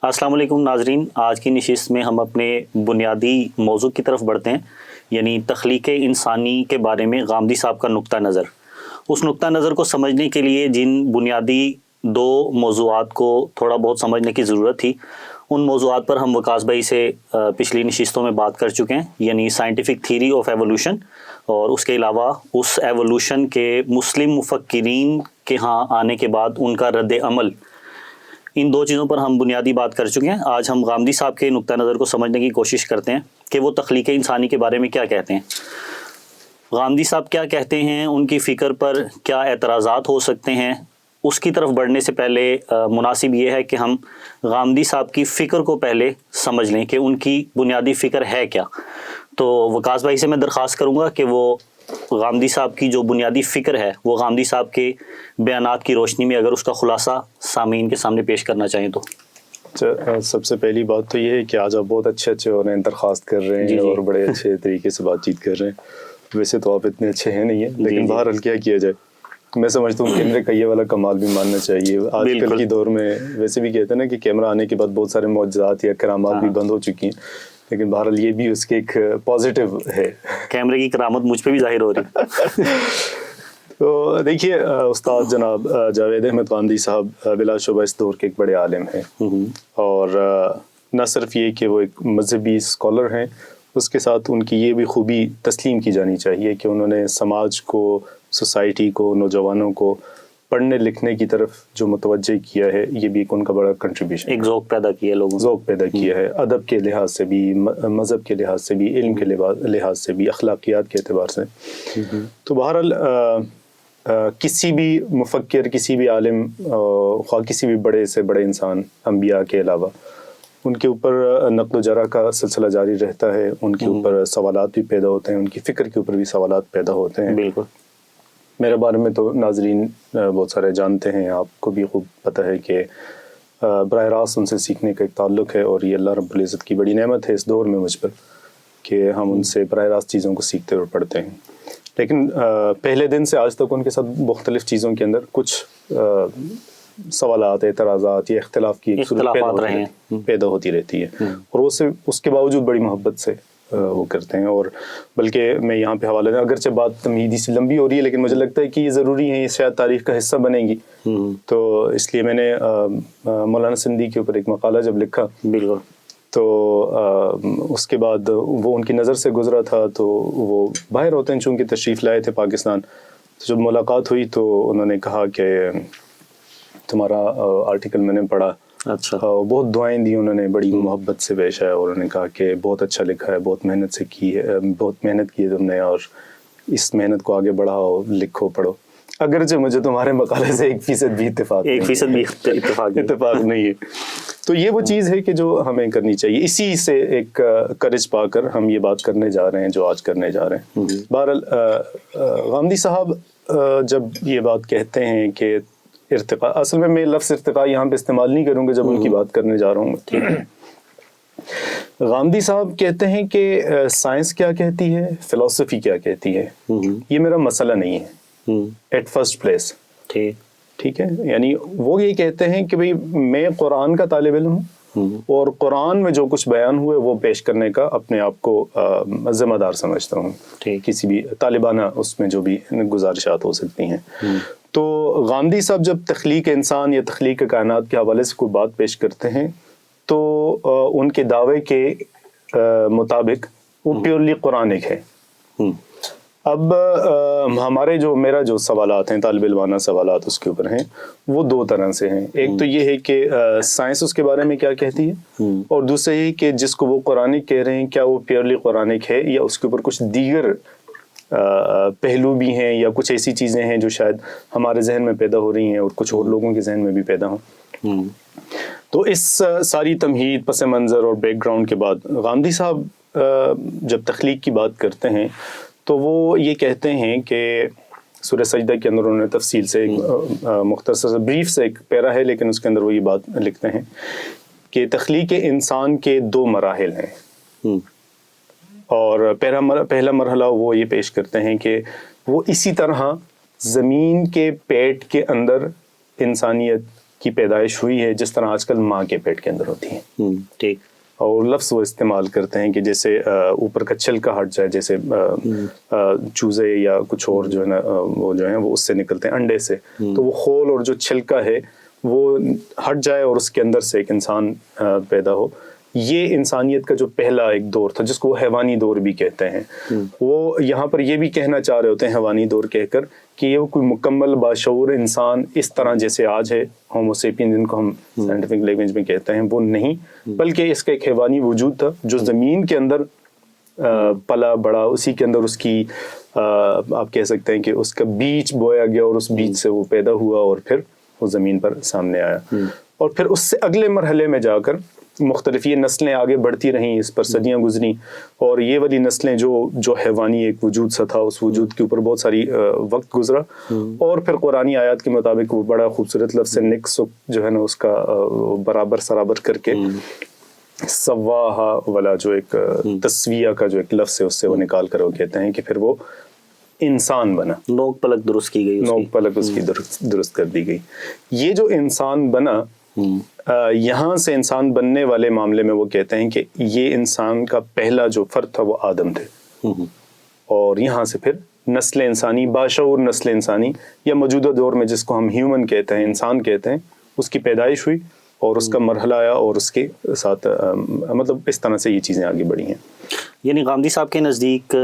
السلام علیکم ناظرین، آج کی نشست میں ہم اپنے بنیادی موضوع کی طرف بڑھتے ہیں، یعنی تخلیق انسانی کے بارے میں غامدی صاحب کا نقطہ نظر۔ اس نقطہ نظر کو سمجھنے کے لیے جن بنیادی دو موضوعات کو تھوڑا بہت سمجھنے کی ضرورت تھی، ان موضوعات پر ہم وکاس بھائی سے پچھلی نشستوں میں بات کر چکے ہیں، یعنی سائنٹیفک تھیوری آف ایوولوشن، اور اس کے علاوہ اس ایوولوشن کے مسلم مفکرین کے ہاں آنے کے بعد ان کا رد عمل۔ ان دو چیزوں پر ہم بنیادی بات کر چکے ہیں۔ آج ہم غامدی صاحب کے نقطہ نظر کو سمجھنے کی کوشش کرتے ہیں کہ وہ تخلیق انسانی کے بارے میں کیا کہتے ہیں۔ غامدی صاحب کیا کہتے ہیں، ان کی فکر پر کیا اعتراضات ہو سکتے ہیں، اس کی طرف بڑھنے سے پہلے مناسب یہ ہے کہ ہم غامدی صاحب کی فکر کو پہلے سمجھ لیں کہ ان کی بنیادی فکر ہے کیا۔ تو وکاس بھائی سے میں درخواست کروں گا کہ وہ غامدی صاحب کی جو بنیادی فکر ہے وہ غامدی صاحب کے بیانات کی روشنی میں اگر اس کا خلاصہ سامعین کے سامنے پیش کرنا چاہیں تو۔ سب سے پہلی بات تو یہ ہے کہ آج آپ بہت اچھے ہو رہے ہیں، درخواست کر رہے ہیں اور بڑے اچھے طریقے سے بات چیت کر رہے ہیں۔ ویسے تو آپ اتنے اچھے ہیں نہیں ہیں، لیکن بہرحال کیا کیا جائے، میں سمجھتا ہوں کیمرے کا یہ والا کمال بھی ماننا چاہیے۔ آج کل کی دور میں ویسے بھی کہتے ہیں نا کہ کیمرہ آنے کے بعد بہت سارے معجزات یا کرامات بھی بند ہو چکی ہیں، لیکن بہرحال یہ بھی اس کے ایک پازیٹیو ہے۔ کیمرے کی کرامت مجھ پہ بھی ظاہر ہو رہی ہے۔ تو دیکھیے، استاد جناب جاوید احمد غامدی صاحب بلا شبہ اس دور کے ایک بڑے عالم ہیں، اور نہ صرف یہ کہ وہ ایک مذہبی اسکالر ہیں، اس کے ساتھ ان کی یہ بھی خوبی تسلیم کی جانی چاہیے کہ انہوں نے سماج کو، سوسائٹی کو، نوجوانوں کو پڑھنے لکھنے کی طرف جو متوجہ کیا ہے، یہ بھی ایک ان کا بڑا کنٹریبیوشن، ایک ذوق پیدا کیا ہے، لوگوں ذوق پیدا کیا ہے، ادب کے لحاظ سے بھی، مذہب کے لحاظ سے بھی، علم کے لحاظ سے بھی، اخلاقیات کے اعتبار سے۔ تو بہرحال کسی بھی مفکر، کسی بھی عالم، خواہ کسی بھی بڑے سے بڑے انسان، انبیاء کے علاوہ، ان کے اوپر نقل و جرح کا سلسلہ جاری رہتا ہے، ان کے اوپر سوالات بھی پیدا ہوتے ہیں، ان کی فکر کے اوپر بھی سوالات پیدا ہوتے ہیں۔ بالکل، میرے بارے میں تو ناظرین بہت سارے جانتے ہیں، آپ کو بھی خوب پتہ ہے کہ براہ راست ان سے سیکھنے کا ایک تعلق ہے، اور یہ اللہ رب العزت کی بڑی نعمت ہے اس دور میں مجھ پر کہ ہم ان سے براہ راست چیزوں کو سیکھتے اور پڑھتے ہیں۔ لیکن پہلے دن سے آج تک ان کے ساتھ مختلف چیزوں کے اندر کچھ سوالات، اعتراضات یا اختلاف کی پیدا ہوتی رہتی ہے، اور وہ صرف اس کے باوجود بڑی محبت سے وہ کرتے ہیں۔ اور بلکہ میں یہاں پہ حوالہ دیں، اگرچہ بات تمہیدی سی لمبی ہو رہی ہے، لیکن مجھے لگتا ہے کہ یہ ضروری ہے، یہ شاید تاریخ کا حصہ بنے گی، تو اس لیے میں نے مولانا سندھی کے اوپر ایک مقالہ جب لکھا، بالکل، تو اس کے بعد وہ ان کی نظر سے گزرا تھا، تو وہ باہر ہوتے ہیں چونکہ تشریف لائے تھے پاکستان، تو جب ملاقات ہوئی تو انہوں نے کہا کہ تمہارا آرٹیکل میں نے پڑھا، اچھا، بہت دعائیں دی انہوں نے، بڑی محبت سے پیش آیا، اور انہوں نے کہا کہ بہت اچھا لکھا ہے، بہت محنت سے کی ہے، بہت محنت کی ہے تم نے، اور اس محنت کو آگے بڑھاؤ، لکھو، پڑھو۔ اگرچہ مجھے تمہارے مقالے سے 1% بھی اتفاق نہیں ہے۔ تو یہ وہ چیز ہے کہ جو ہمیں کرنی چاہیے، اسی سے ایک کرج پا کر ہم یہ بات کرنے جا رہے ہیں جو آج کرنے جا رہے ہیں۔ بہرحال غامدی صاحب جب یہ بات کہتے ہیں کہ ارتقاء، اصل میں لفظ ارتقاء یہاں پہ استعمال نہیں کروں گا جب ان کی بات کرنے جا رہا ہوں۔ غامدی صاحب کہتے ہیں کہ سائنس کیا کہتی ہے، فلسفی کیا کہتی ہے، یہ میرا مسئلہ نہیں ہے ایٹ فرسٹ پلیس، ٹھیک ہے۔ یعنی وہ یہ کہتے ہیں کہ بھئی میں قرآن کا طالب علم ہوں، اور قرآن میں جو کچھ بیان ہوئے وہ پیش کرنے کا اپنے آپ کو ذمہ دار سمجھتا ہوں، کسی بھی طالبانہ اس میں جو بھی گزارشات ہو سکتی ہیں۔ تو غامدی صاحب جب تخلیق انسان یا تخلیق کائنات کے حوالے سے کوئی بات پیش کرتے ہیں تو ان کے دعوے کے مطابق وہ پیورلی قرآنک ہے۔ اب ہمارے میرا جو سوالات ہیں، طالب علمانہ سوالات اس کے اوپر ہیں، وہ دو طرح سے ہیں۔ ایک تو یہ ہے کہ سائنس اس کے بارے میں کیا کہتی ہے، اور دوسرا یہ کہ جس کو وہ قرآنک کہہ رہے ہیں کیا وہ پیورلی قرآنک ہے، یا اس کے اوپر کچھ دیگر پہلو بھی ہیں، یا کچھ ایسی چیزیں ہیں جو شاید ہمارے ذہن میں پیدا ہو رہی ہیں اور کچھ اور لوگوں کے ذہن میں بھی پیدا ہوں۔ تو اس ساری تمہید، پس منظر اور بیک گراؤنڈ کے بعد غامدی صاحب جب تخلیق کی بات کرتے ہیں تو وہ یہ کہتے ہیں کہ سورہ سجدہ کے اندر انہوں نے تفصیل سے ایک مختصر بریف سے ایک پیرا ہے، لیکن اس کے اندر وہ یہ بات لکھتے ہیں کہ تخلیق انسان کے 2 مراحل ہیں، اور پہلا مرحلہ وہ یہ پیش کرتے ہیں کہ وہ اسی طرح زمین کے پیٹ کے اندر انسانیت کی پیدائش ہوئی ہے جس طرح آج کل ماں کے پیٹ کے اندر ہوتی ہے. ٹھیک. اور لفظ وہ استعمال کرتے ہیں کہ جیسے اوپر کا چھلکا ہٹ جائے, جیسے چوزے یا کچھ اور جو ہے نا وہ جو ہیں وہ اس سے نکلتے ہیں انڈے سے, تو وہ خول اور جو چھلکا ہے وہ ہٹ جائے اور اس کے اندر سے ایک انسان پیدا ہو. یہ انسانیت کا جو پہلا ایک دور تھا جس کو وہ حیوانی دور بھی کہتے ہیں. وہ یہاں پر یہ بھی کہنا چاہ رہے ہوتے ہیں حیوانی دور کہہ کر کہ یہ کوئی مکمل باشعور انسان اس طرح جیسے آج ہے ہومو سیپین جن کو ہم سائنٹیفک لینگویج میں کہتے ہیں وہ نہیں, بلکہ اس کا ایک حیوانی وجود تھا جو زمین کے اندر پلا بڑا, اسی کے اندر اس کی آپ کہہ سکتے ہیں کہ اس کا بیج بویا گیا اور اس بیج سے وہ پیدا ہوا اور پھر وہ زمین پر سامنے آیا. اور پھر اس سے اگلے مرحلے میں جا کر مختلف یہ نسلیں آگے بڑھتی رہیں, اس پر صدیاں گزری, اور یہ والی نسلیں جو حیوانی ایک وجود سا تھا اس وجود کے اوپر بہت ساری وقت گزرا, اور پھر قرآنی آیات کے مطابق وہ بڑا خوبصورت لفظ نکس جو ہے نا اس کا برابر سرابر کر کے سواہا والا جو ایک تسویہ کا جو ایک لفظ ہے اس سے وہ نکال کر وہ کہتے ہیں کہ پھر وہ انسان بنا, نوک پلک درست کی گئی, نوک پلک اس کی درست کر دی گئی. یہ جو انسان بنا یہاں سے انسان بننے والے معاملے میں وہ کہتے ہیں کہ یہ انسان کا پہلا جو فرد تھا وہ آدم تھے, اور یہاں سے پھر نسل انسانی, باشعور نسل انسانی یا موجودہ دور میں جس کو ہم ہیومن کہتے ہیں, انسان کہتے ہیں, اس کی پیدائش ہوئی اور اس کا مرحلہ آیا اور اس کے ساتھ مطلب اس طرح سے یہ چیزیں آگے بڑھی ہیں. یعنی غامدی صاحب کے نزدیک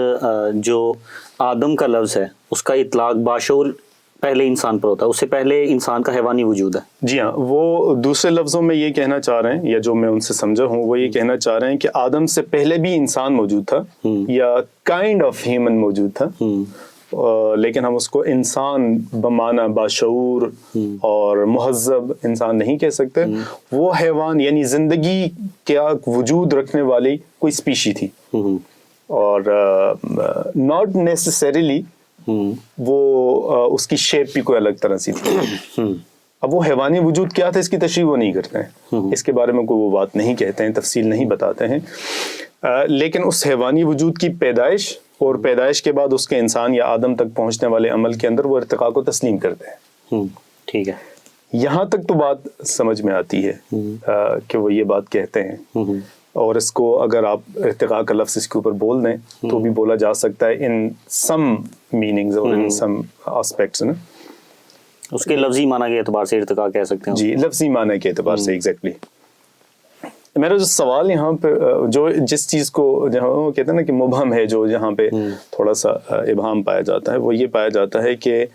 جو آدم کا لفظ ہے اس کا اطلاق باشعور پہلے انسان پر ہوتا ہے, اس سے پہلے انسان کا حیوانی وجود ہے. جی ہاں, وہ دوسرے لفظوں میں یہ کہنا چاہ رہے ہیں یا جو میں ان سے سمجھا ہوں وہ یہ کہنا چاہ رہے ہیں کہ آدم سے پہلے بھی انسان موجود تھا یا کائنڈ آف ہیومن موجود تھا, لیکن ہم اس کو انسان بمعنی باشعور اور مہذب انسان نہیں کہہ سکتے. وہ حیوان یعنی زندگی کا وجود رکھنے والی کوئی اسپیشی تھی, اور ناٹ نیسسریلی وہ اس کی شیپ بھی کوئی الگ طرح سی تھی. اب وہ حیوانی وجود کیا تھا اس کی تشریح وہ نہیں کرتے ہیں, اس کے بارے میں کوئی وہ بات نہیں کہتے ہیں, تفصیل نہیں بتاتے ہیں, لیکن اس حیوانی وجود کی پیدائش اور پیدائش کے بعد اس کے انسان یا آدم تک پہنچنے والے عمل کے اندر وہ ارتقاء کو تسلیم کرتے ہیں. ٹھیک ہے, یہاں تک تو بات سمجھ میں آتی ہے کہ وہ یہ بات کہتے ہیں, اور اس کو اگر آپ ارتقاء کا لفظ اس کے اوپر بول دیں تو بھی بولا جا سکتا ہے ان سم میننگز اور ان سم آسپیکٹس نا, اس کے لفظی معنی کے اعتبار سے ارتقاء کہہ سکتے ہیں. جی, لفظی معنی کے اعتبار سے ایگزیکٹلی. میرا جو سوال یہاں پہ جو جس چیز کو جہاں وہ کہتے ہیں نا کہ مبہم ہے, جو یہاں پہ تھوڑا سا ابہام پایا جاتا ہے, وہ یہ پایا جاتا ہے کہ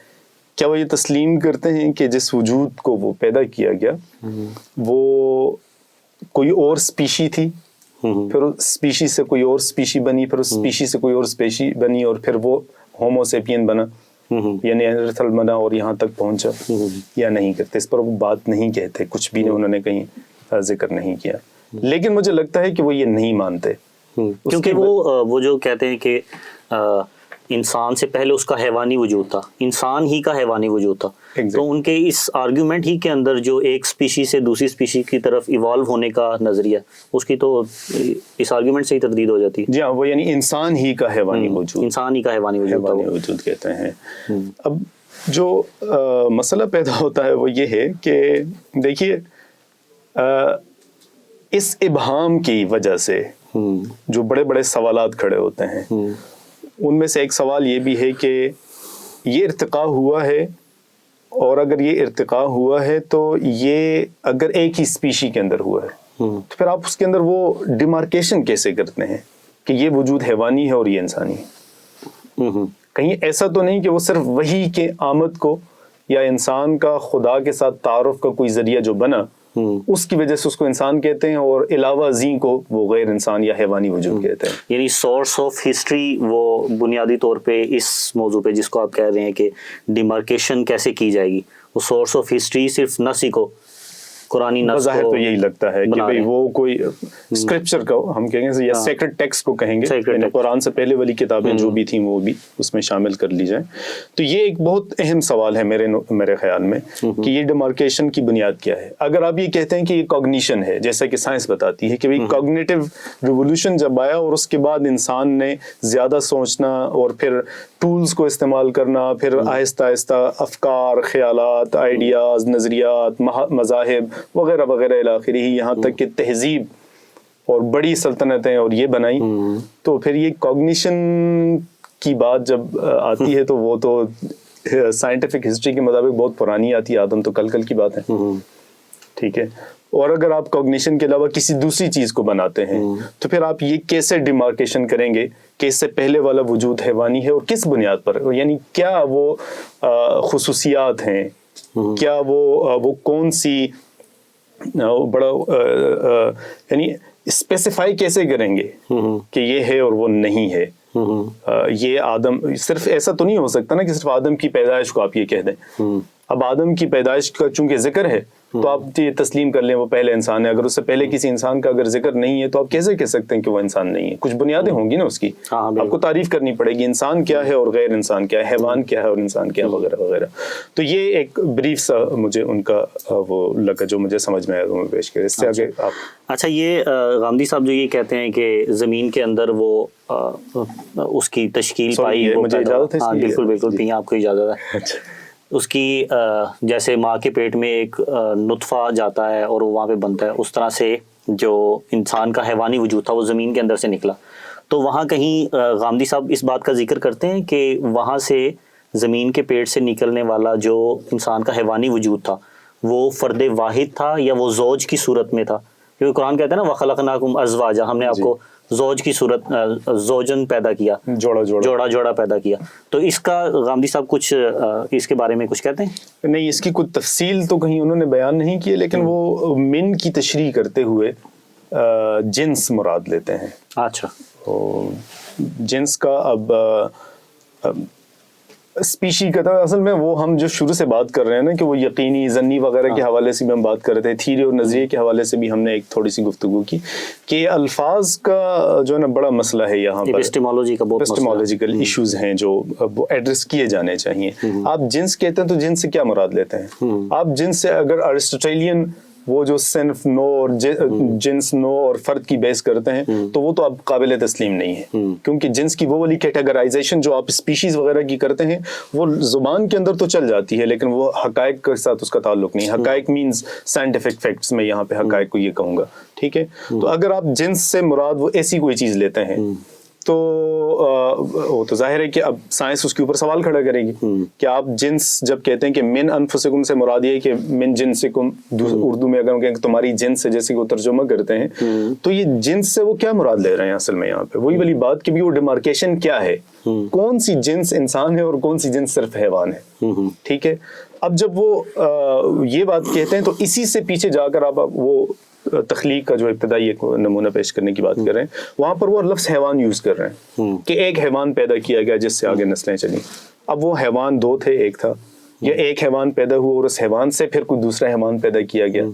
کیا وہ یہ تسلیم کرتے ہیں کہ جس وجود کو وہ پیدا کیا گیا وہ کوئی اور اسپیشی تھی, پھر اس اسپیشی سے کوئی اور اسپیشی بنی, پھر اس اسپیشی سے کوئی اور اسپیشی بنی, اور پھر وہ ہومو سیپین بنا یعنی نیانڈرتھل بنا اور یہاں تک پہنچا, یا نہیں کرتے؟ اس پر وہ بات نہیں کہتے, کچھ بھی انہوں نے کہیں ذکر نہیں کیا. لیکن مجھے لگتا ہے کہ وہ یہ نہیں مانتے, کیونکہ وہ جو کہتے ہیں کہ انسان سے پہلے اس کا حیوانی وجود تھا, انسان ہی کا حیوانی وجود تھا. تو ان کے اس آرگیومنٹ ہی کے اندر جو ایک سپیشی سے دوسری سپیشی کی طرف ایوالو ہونے کا نظریہ, اس کی تو اس آرگیومنٹ سے ہی تردید ہو جاتی ہے. جی ہاں, وہ یعنی انسان ہی کا حیوانی وجود, انسان ہی کا حیوانی وجود کہتے ہیں. اب جو مسئلہ پیدا ہوتا ہے وہ یہ ہے کہ دیکھیے اس ابہام کی وجہ سے جو بڑے بڑے سوالات کھڑے ہوتے ہیں, ان میں سے ایک سوال یہ بھی ہے کہ یہ ارتقاء ہوا ہے, اور اگر یہ ارتقاء ہوا ہے تو یہ اگر ایک ہی اسپیشی کے اندر ہوا ہے تو پھر آپ اس کے اندر وہ ڈیمارکیشن کیسے کرتے ہیں کہ یہ وجود حیوانی ہے اور یہ انسانی ہے؟ کہیں ایسا تو نہیں کہ وہ صرف وحی کے آمد کو یا انسان کا خدا کے ساتھ تعارف کا کوئی ذریعہ جو بنا اس کی وجہ سے اس کو انسان کہتے ہیں, اور علاوہ ازیں کو وہ غیر انسان یا حیوانی وجود کہتے ہیں. یعنی سورس آف ہسٹری وہ بنیادی طور پہ اس موضوع پہ جس کو آپ کہہ رہے ہیں کہ ڈیمارکیشن کیسے کی جائے گی, وہ سورس آف ہسٹری صرف نسی کو قرآنی نص بظاہر کو تو یہی لگتا ہے کہ بھئی وہ کوئی اسکرپچر کو ہم کہیں گے یا سیکرڈ ٹیکسٹ کو کہیں گے، یعنی قرآن سے پہلے والی کتابیں جو بھی تھیں وہ بھی اس میں شامل کر لی جائیں. تو یہ ایک بہت اہم سوال ہے میرے خیال میں کہ یہ ڈیمارکیشن کی بنیاد کیا ہے. اگر آپ یہ کہتے ہیں کہ یہ کوگنیشن ہے، جیسا کہ سائنس بتاتی ہے کہ بھئی کوگنیٹو ریولوشن جب آیا اور اس کے بعد انسان نے زیادہ سوچنا اور پھر ٹولز کو استعمال کرنا، پھر آہستہ آہستہ افکار، خیالات، آئیڈیاز، نظریات، مذاہب وغیرہ وغیرہ الی آخرہ، یہاں تک کہ تہذیب اور بڑی سلطنتیں اور یہ بنائی، تو پھر یہ کوگنیشن کی بات جب آتی ہے تو وہ تو سائنٹیفک ہسٹری کے مطابق بہت پرانی آتی ہے، آدم تو کل کی بات ہے. ٹھیک ہے. اور اگر آپ کوگنیشن کے علاوہ کسی دوسری چیز کو بناتے ہیں تو پھر آپ یہ کیسے ڈیمارکیشن کریں گے کہ اس سے پہلے والا وجود حیوانی ہے اور کس بنیاد پر، یعنی کیا وہ خصوصیات ہیں، کیا وہ کون سی بڑا یعنی اسپیسیفائی کیسے کریں گے کہ یہ ہے اور وہ نہیں ہے. یہ آدم، صرف ایسا تو نہیں ہو سکتا نا کہ صرف آدم کی پیدائش کو آپ یہ کہہ دیں. اب آدم کی پیدائش کا چونکہ ذکر ہے تو آپ یہ تسلیم کر لیں وہ پہلے انسان ہے. اگر اس سے پہلے کسی انسان کا اگر ذکر نہیں ہے تو آپ کیسے کہہ سکتے ہیں کہ وہ انسان نہیں ہے؟ کچھ بنیادیں ہوں گی نا اس کی، آپ کو تعریف کرنی پڑے گی انسان کیا ہے اور غیر انسان کیا ہے، حیوان کیا ہے اور انسان کیا ہے وغیرہ وغیرہ. تو یہ ایک بریف سا مجھے ان کا وہ لگا جو مجھے سمجھ میں آیا وہ میں پیش کیا. اس سے آگے آپ. اچھا، یہ غامدی صاحب جو یہ کہتے ہیں کہ زمین کے اندر وہ اس کی تشکیل پائی، مجھے اجازت ہے؟ ہاں بالکل پی، آپ کو اجازت ہے. اس کی جیسے ماں کے پیٹ میں ایک نطفہ جاتا ہے اور وہ وہاں پہ بنتا ہے، اس طرح سے جو انسان کا حیوانی وجود تھا وہ زمین کے اندر سے نکلا. تو وہاں کہیں غامدی صاحب اس بات کا ذکر کرتے ہیں کہ وہاں سے زمین کے پیٹ سے نکلنے والا جو انسان کا حیوانی وجود تھا وہ فرد واحد تھا یا وہ زوج کی صورت میں تھا؟ کیونکہ قرآن کہتا ہے نا وَخَلَقْنَاكُمْ أَزْوَاجًا، ہم نے آپ کو زوج کی صورت، زوجن پیدا کیا، جوڑا پیدا کیا. تو اس کا غامدی صاحب کچھ اس کے بارے میں کچھ کہتے ہیں؟ نہیں، اس کی کوئی تفصیل تو کہیں انہوں نے بیان نہیں کی، لیکن وہ من کی تشریح کرتے ہوئے جنس مراد لیتے ہیں. اچھا، جنس کا اب اسپیشی کا تھا اصل میں، وہ ہم جو شروع سے بات کر رہے ہیں نا کہ وہ یقینی ضنی وغیرہ کے حوالے سے بھی ہم بات کر رہے تھے، تھیوری اور نظریے کے حوالے سے بھی ہم نے ایک تھوڑی سی گفتگو کی کہ الفاظ کا جو ہے نا بڑا مسئلہ ہے یہاں پر، ایپسٹیمولوجیکل ایشوز ہیں جو وہ ایڈریس کیے جانے چاہیے. آپ جنس کہتے ہیں تو جنس سے کیا مراد لیتے ہیں؟ آپ جنس سے اگر ارسطوٹیلین وہ جو صنف نو اور جنس نو اور فرد کی بیس کرتے ہیں تو وہ تو اب قابل تسلیم نہیں ہے، کیونکہ جنس کی وہ والی کیٹیگرائزیشن جو آپ اسپیشیز وغیرہ کی کرتے ہیں وہ زبان کے اندر تو چل جاتی ہے لیکن وہ حقائق کے ساتھ اس کا تعلق نہیں. حقائق مینز سائنٹیفک فیکٹس، میں یہاں پہ حقائق کو یہ کہوں گا. ٹھیک ہے. تو اگر آپ جنس سے مراد وہ ایسی کوئی چیز لیتے ہیں تو وہ تو ظاہر ہے کہ اب سائنس اس کے اوپر سوال کھڑا کرے گی کہ آپ جنس جب کہتے ہیں کہ من انفسکم سے مراد یہ کہ من جنسکم، اردو میں اگر ہم کہیں کہ تمہاری جنس سے، جیسے کہ وہ ترجمہ کرتے ہیں، تو یہ جنس سے وہ کیا مراد لے رہے ہیں اصل میں یہاں پہ؟ وہی والی بات کہ بھی وہ ڈیمارکیشن کیا ہے، کون سی جنس انسان ہے اور کون سی جنس صرف حیوان ہے. ٹھیک ہے. اب جب وہ یہ بات کہتے ہیں تو اسی سے پیچھے جا کر آپ وہ تخلیق کا جو ابتدائی ایک نمونہ پیش کرنے کی بات کر رہے ہیں، وہاں پر وہ لفظ حیوان یوز کر رہے ہیں کہ ایک حیوان پیدا کیا گیا جس سے آگے نسلیں چلیں. اب وہ حیوان دو تھے، ایک تھا، یا ایک حیوان پیدا ہوا اور اس حیوان سے پھر کوئی دوسرا حیوان پیدا کیا گیا؟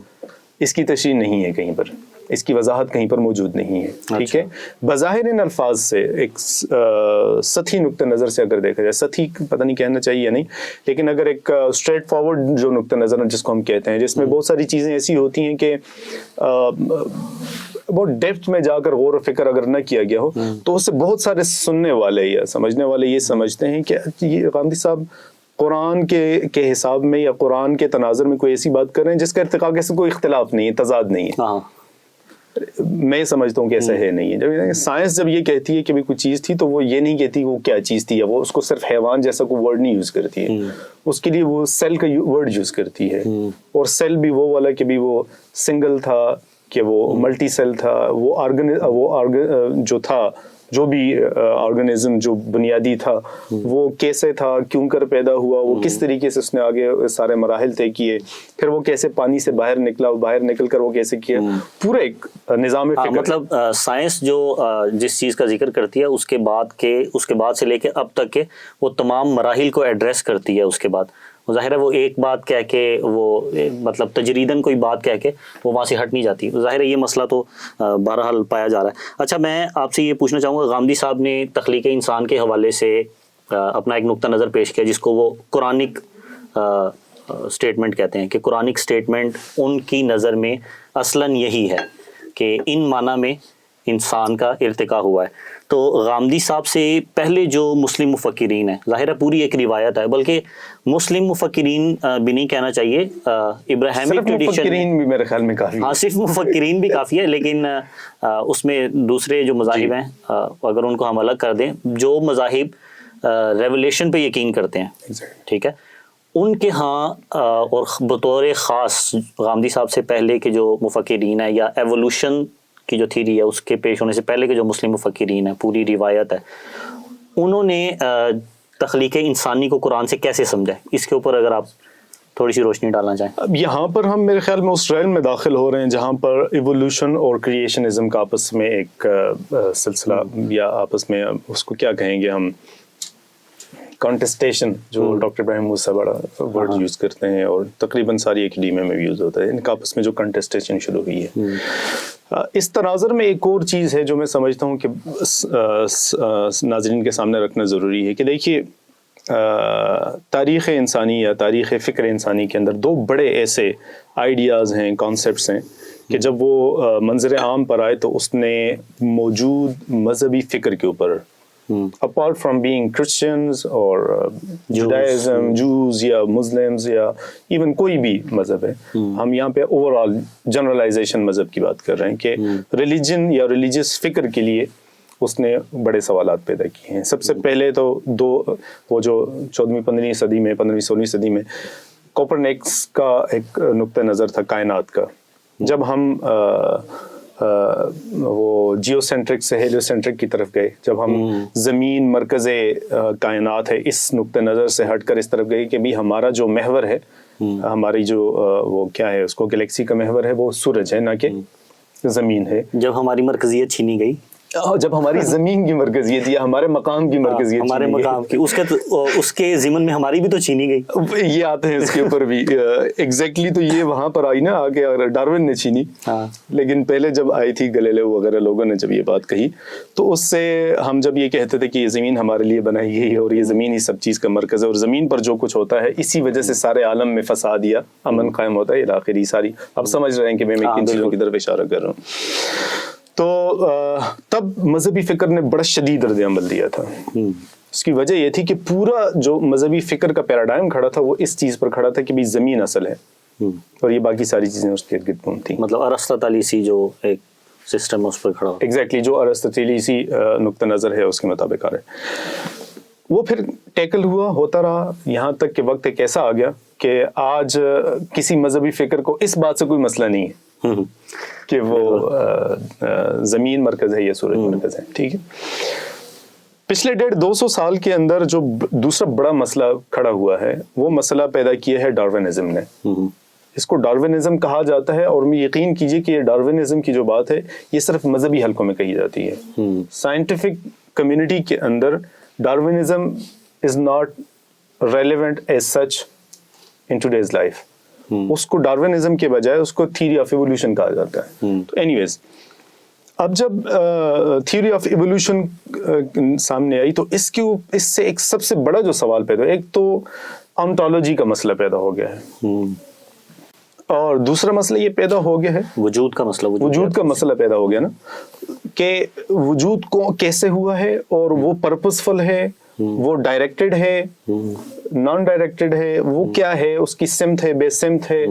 اس کی تشریح نہیں ہے کہیں پر، اس کی وضاحت کہیں پر موجود نہیں ہے. ٹھیک ہے. بظاہر ان الفاظ سے ایک سطحی نقطہ نظر سے اگر دیکھا جائے، سطحی پتہ نہیں کہنا چاہیے یا نہیں، لیکن اگر ایک اسٹریٹ فارورڈ جو نقطہ نظر جس کو ہم کہتے ہیں، جس میں بہت ساری چیزیں ایسی ہوتی ہیں کہ بہت ڈیپتھ میں جا کر غور و فکر اگر نہ کیا گیا ہو تو اس سے بہت سارے سننے والے یا سمجھنے والے یہ سمجھتے ہیں کہ یہ غامدی صاحب قرآن کے حساب میں یا قرآن کے تناظر میں کوئی ایسی بات کر رہے ہیں جس کا ارتقاء سے کوئی اختلاف نہیں ہے، تضاد نہیں ہے. میں سمجھتا ہوں کہ ایسا ہے نہیں ہے. جب سائنس جب یہ کہتی ہے کہ کوئی چیز تھی تو وہ یہ نہیں کہتی وہ کیا چیز تھی، یا وہ اس کو صرف حیوان جیسا کوئی ورڈ نہیں یوز کرتی ہے، اس کے لیے وہ سیل کا ورڈ یوز کرتی ہے. اور سیل بھی وہ والا کہ بھی وہ سنگل تھا کہ وہ ملٹی سیل تھا، وہ جو تھا جو بھی آرگنزم جو بنیادی تھا وہ کیسے تھا، کیوں کر پیدا ہوا، وہ کس طریقے سے اس نے آگے سارے مراحل طے کیے، پھر وہ کیسے پانی سے باہر نکلا، باہر نکل کر وہ کیسے کیا، پورا ایک نظام فکر. مطلب سائنس جو جس چیز کا ذکر کرتی ہے اس کے بعد سے لے کے اب تک کے وہ تمام مراحل کو ایڈریس کرتی ہے اس کے بعد، ظاہر ہے وہ ایک بات کہہ کے وہ مطلب تجریداً کوئی بات کہہ کے وہ وہاں سے ہٹ نہیں جاتی. ظاہر ہے یہ مسئلہ تو بہرحال پایا جا رہا ہے. اچھا میں آپ سے یہ پوچھنا چاہوں گا, غامدی صاحب نے تخلیق انسان کے حوالے سے اپنا ایک نقطہ نظر پیش کیا جس کو وہ قرآنک سٹیٹمنٹ کہتے ہیں, کہ قرآنک سٹیٹمنٹ ان کی نظر میں اصلاً یہی ہے کہ ان معنی میں انسان کا ارتقاء ہوا ہے. تو غامدی صاحب سے پہلے جو مسلم مفکرین ہیں, ظاہر ہے پوری ایک روایت ہے, بلکہ مسلم مفکرین بھی نہیں کہنا چاہیے, ابراہیمک ٹریڈیشن بھی میرے خیال میں کافی, ہاں صرف مفکرین بھی کافی ہے, لیکن اس میں دوسرے جو مذاہب ہیں اگر ان کو ہم الگ کر دیں, جو مذاہب ریولیشن پہ یقین کرتے ہیں, ٹھیک ہے, ان کے ہاں اور بطور خاص غامدی صاحب سے پہلے کے جو مفکرین ہیں, یا ایوولوشن کی جو تھیری ہے اس کے پیش ہونے سے پہلے کے جو مسلم مفکرین ہیں, پوری روایت ہے, انہوں نے تخلیق انسانی کو قرآن سے کیسے سمجھا ہے, اس کے اوپر اگر آپ تھوڑی سی روشنی ڈالنا چاہیں. اب یہاں پر ہم میرے خیال میں اس ریل میں داخل ہو رہے ہیں جہاں پر ایوولوشن اور کریشنزم کا آپس میں ایک سلسلہ, یا آپس میں اس کو کیا کہیں گے ہم, کانٹسٹیشن, جو ڈاکٹر ابراہیم موسیٰ بڑا ورڈ یوز کرتے ہیں اور تقریباً ساری اکیڈیمیا میں بھی یوز ہوتا ہے, ان کا آپس میں جو کانٹسٹیشن شروع ہوئی ہے. اس تناظر میں ایک اور چیز ہے جو میں سمجھتا ہوں کہ ناظرین کے سامنے رکھنا ضروری ہے, کہ دیکھیے تاریخ انسانی یا تاریخ فکر انسانی کے اندر دو بڑے ایسے آئیڈیاز ہیں, کانسیپٹس ہیں, کہ جب وہ منظر عام پر آئے تو اس نے موجود مذہبی فکر کے اوپر, apart from being Christians or Judaism, Jews یا Muslims یا even کوئی بھی مذہب ہے, ہم یہاں پہ overall generalization مذہب کی بات کر رہے ہیں, کہ religion یا religious فکر کے لیے اس نے بڑے سوالات پیدا کیے ہیں. سب سے پہلے تو وہ جو 14ویں-15ویں صدی میں 15ویں-16ویں صدی میں کوپرنیکس کا ایک نقطہ نظر تھا کائنات کا. جب ہم وہ جیو سینٹرک سے ہیلیو سینٹرک کی طرف گئے, جب ہم زمین مرکز کائنات ہے اس نقطہ نظر سے ہٹ کر اس طرف گئے کہ بھی ہمارا جو محور ہے, ہماری جو وہ کیا ہے اس کو گلیکسی کا محور ہے وہ سورج ہے, نہ کہ زمین ہے. جب ہماری مرکزیت چھینی گئی, جب ہماری زمین کی مرکزیت یا ہمارے مقام کی مرکزیت, ہمارے مقام کی, اس کے ضمن میں ہماری بھی تو چھینی گئی. یہ آتے ہیں اس کے اوپر بھی ایگزیکٹلی, تو یہ وہاں پر آئی نا آگے, اور ڈارون نے چھینی. لیکن پہلے جب آئی تھی گلیلیو وغیرہ لوگوں نے جب یہ بات کہی, تو اس سے ہم جب یہ کہتے تھے کہ یہ زمین ہمارے لیے بنائی گئی ہے اور یہ زمین ہی سب چیز کا مرکز ہے, اور زمین پر جو کچھ ہوتا ہے اسی وجہ سے سارے عالم میں فساد یا امن قائم ہوتا ہے, آخری ساری آپ سمجھ رہے ہیں کہ میں کن چیزوں کی طرف اشارہ کر رہا ہوں. تو تب مذہبی فکر نے بڑا شدید رد عمل دیا تھا. اس کی وجہ یہ تھی کہ پورا جو مذہبی فکر کا پیراڈائم کھڑا تھا وہ اس چیز پر کھڑا تھا کہ بھی زمین اصل ہے, اور یہ باقی ساری چیزیں اس کے ارد گرد تھیں. مطلب ارسطاطالیسی جو ایک سسٹم اس پر کھڑا ہو, ایگزیکٹلی جو ارسطاطالیسی نقطہ نظر ہے اس کے مطابق آ رہا ہے. وہ پھر ٹیکل ہوا, ہوتا رہا, یہاں تک کہ وقت ایک ایسا آ گیا کہ آج کسی مذہبی فکر کو اس بات سے کوئی مسئلہ نہیں ہے کہ وہ زمین مرکز ہے یا سورج مرکز ہے. ٹھیک ہے, پچھلے 150-200 سال کے اندر جو دوسرا بڑا مسئلہ کھڑا ہوا ہے وہ مسئلہ پیدا کیا ہے ڈارونزم نے. اس کو ڈارونزم کہا جاتا ہے, اور یقین کیجئے کہ یہ ڈارونزم کی جو بات ہے یہ صرف مذہبی حلقوں میں کہی جاتی ہے. سائنٹیفک کمیونٹی کے اندر Darwinism is not relevant as such in today's life. اس کو ڈارونزم کے بجائے اس کو تھیوری آف ایوولوشن کہا جاتا ہے. تو اینی ویز, اب جب تھیوری آف ایوولوشن سامنے آئی تو اس سے ایک سب سے بڑا جو سوال پیدا, ایک تو آنٹولوجی کا مسئلہ پیدا ہو گیا ہے, اور دوسرا مسئلہ یہ پیدا ہو گیا ہے وجود کا مسئلہ. وجود کا مسئلہ پیدا ہو گیا نا, کہ وجود کو کیسے ہوا ہے, اور وہ پرپسفل ہے, وہ ڈائریکٹڈ ہے, نان ڈائریکٹڈ ہے, وہ کیا ہے, اس کی سمت ہے, بے سمت ہے,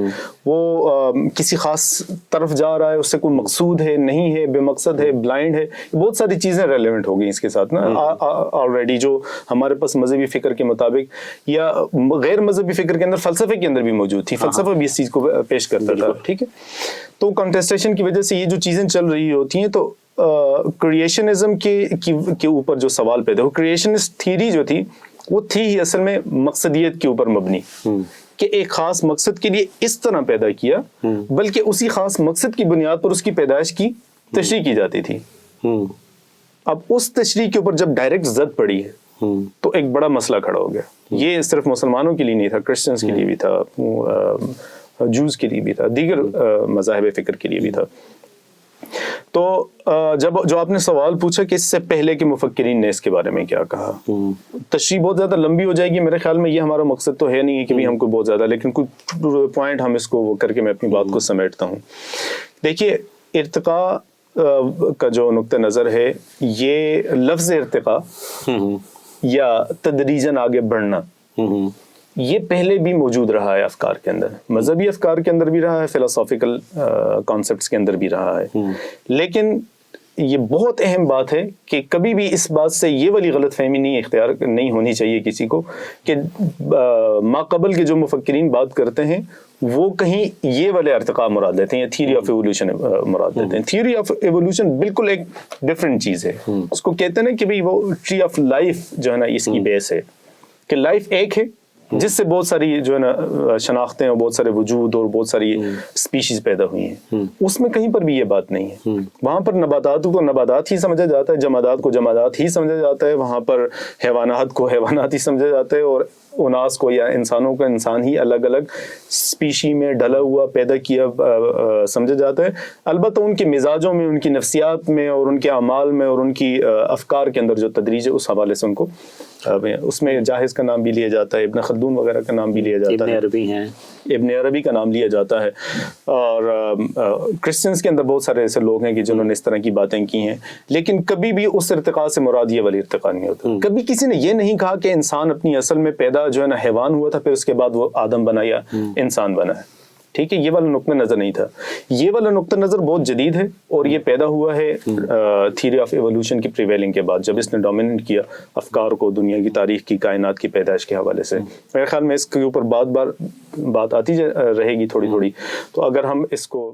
وہ کسی خاص طرف جا رہا ہے, اس سے کوئی مقصود ہے, نہیں ہے, بے مقصد ہے, بلائنڈ ہے. بہت ساری چیزیں ریلیونٹ ہو گئی اس کے ساتھ نا آلریڈی, جو ہمارے پاس مذہبی فکر کے مطابق یا غیر مذہبی فکر کے اندر, فلسفے کے اندر بھی موجود تھی. فلسفہ بھی اس چیز کو پیش کرتا تھا. ٹھیک ہے, تو کانٹیسٹیشن کی وجہ سے یہ جو چیزیں چل رہی ہوتی ہیں, تو کریشنزم کے اوپر جو سوال پیدا ہو, کریشنسٹ تھیوری جو تھی وہ تھی ہی اصل میں مقصدیت کے اوپر مبنی, کہ ایک خاص مقصد کے لیے اس طرح پیدا کیا, بلکہ اسی خاص مقصد کی بنیاد پر اس کی پیدائش کی تشریح کی جاتی تھی. اب اس تشریح کے اوپر جب ڈائریکٹ زد پڑی ہے تو ایک بڑا مسئلہ کھڑا ہو گیا. یہ صرف مسلمانوں کے لیے نہیں تھا, کرسچنس کے لیے بھی تھا, جوز کے لیے بھی تھا, دیگر مذاہب فکر کے لیے بھی تھا. تو جو آپ نے سوال پوچھا کہ اس سے پہلے کے مفکرین نے اس کے بارے میں کیا کہا, تشریح بہت زیادہ لمبی ہو جائے گی. میرے خیال میں یہ ہمارا مقصد تو ہے نہیں ہے کہ بھی ہم کو بہت زیادہ, لیکن کوئی پوائنٹ ہم اس کو وہ کر کے میں اپنی بات کو سمیٹتا ہوں. دیکھیے, ارتقاء کا جو نقطہ نظر ہے, یہ لفظ ارتقاء یا تدریجاً آگے بڑھنا, یہ پہلے بھی موجود رہا ہے افکار کے اندر, مذہبی افکار کے اندر بھی رہا ہے, فلسافیکل کانسیپٹس کے اندر بھی رہا ہے. لیکن یہ بہت اہم بات ہے کہ کبھی بھی اس بات سے یہ والی غلط فہمی نہیں ہونی چاہیے کسی کو کہ ما قبل کے جو مفکرین بات کرتے ہیں وہ کہیں یہ والے ارتقاء مراد لیتے ہیں یا تھیوری آف ایوولوشن مراد لیتے ہیں. تھیوری آف ایوولوشن بالکل ایک ڈفرینٹ چیز ہے. اس کو کہتے ہیں نا کہ بھئی وہ ٹری آف لائف جو ہے نا اس کی بیس ہے, کہ لائف ایک ہے جس سے بہت ساری جو ہے نا شناختیں اور بہت سارے وجود اور بہت ساری اسپیشیز پیدا ہوئی ہیں. اس میں کہیں پر بھی یہ بات نہیں ہے. وہاں پر نباتات کو نباتات ہی سمجھا جاتا ہے, جمادات کو جمادات ہی سمجھا جاتا ہے, وہاں پر حیوانات کو حیوانات ہی سمجھا جاتا ہے, اور اناس کو یا انسانوں کو انسان ہی الگ الگ اسپیشی میں ڈلا ہوا پیدا کیا سمجھا جاتا ہے. البتہ ان کے مزاجوں میں, ان کی نفسیات میں اور ان کے اعمال میں اور ان کی افکار کے اندر جو تدریج ہے, اس حوالے سے ان کو اس میں جاہز کا نام بھی لیا جاتا ہے, ابن خلدون وغیرہ کا نام بھی لیا جاتا ہے, ابن عربی کا نام لیا جاتا ہے. اور کرسچنس کے اندر بہت سارے ایسے لوگ ہیں کہ جنہوں نے اس طرح کی باتیں کی ہیں, لیکن کبھی بھی اس ارتقاء سے مراد یہ والی ارتقاء نہیں ہوتا. کبھی کسی نے یہ نہیں کہا کہ انسان اپنی اصل میں پیدا جو ہے نا حیوان ہوا تھا, پھر اس کے بعد وہ آدم بنا یا انسان بنا ہے. ٹھیک ہے, یہ والا نقطہ نظر نہیں تھا. یہ والا نقطہ نظر بہت جدید ہے, اور یہ پیدا ہوا ہے تھیوری آف ایوولوشن کی پریویلنگ کے بعد, جب اس نے ڈومیننٹ کیا افکار کو دنیا کی تاریخ کی, کائنات کی پیدائش کے حوالے سے. میرے خیال میں اس کے اوپر بات آتی رہے گی تھوڑی تھوڑی. تو اگر ہم اس کو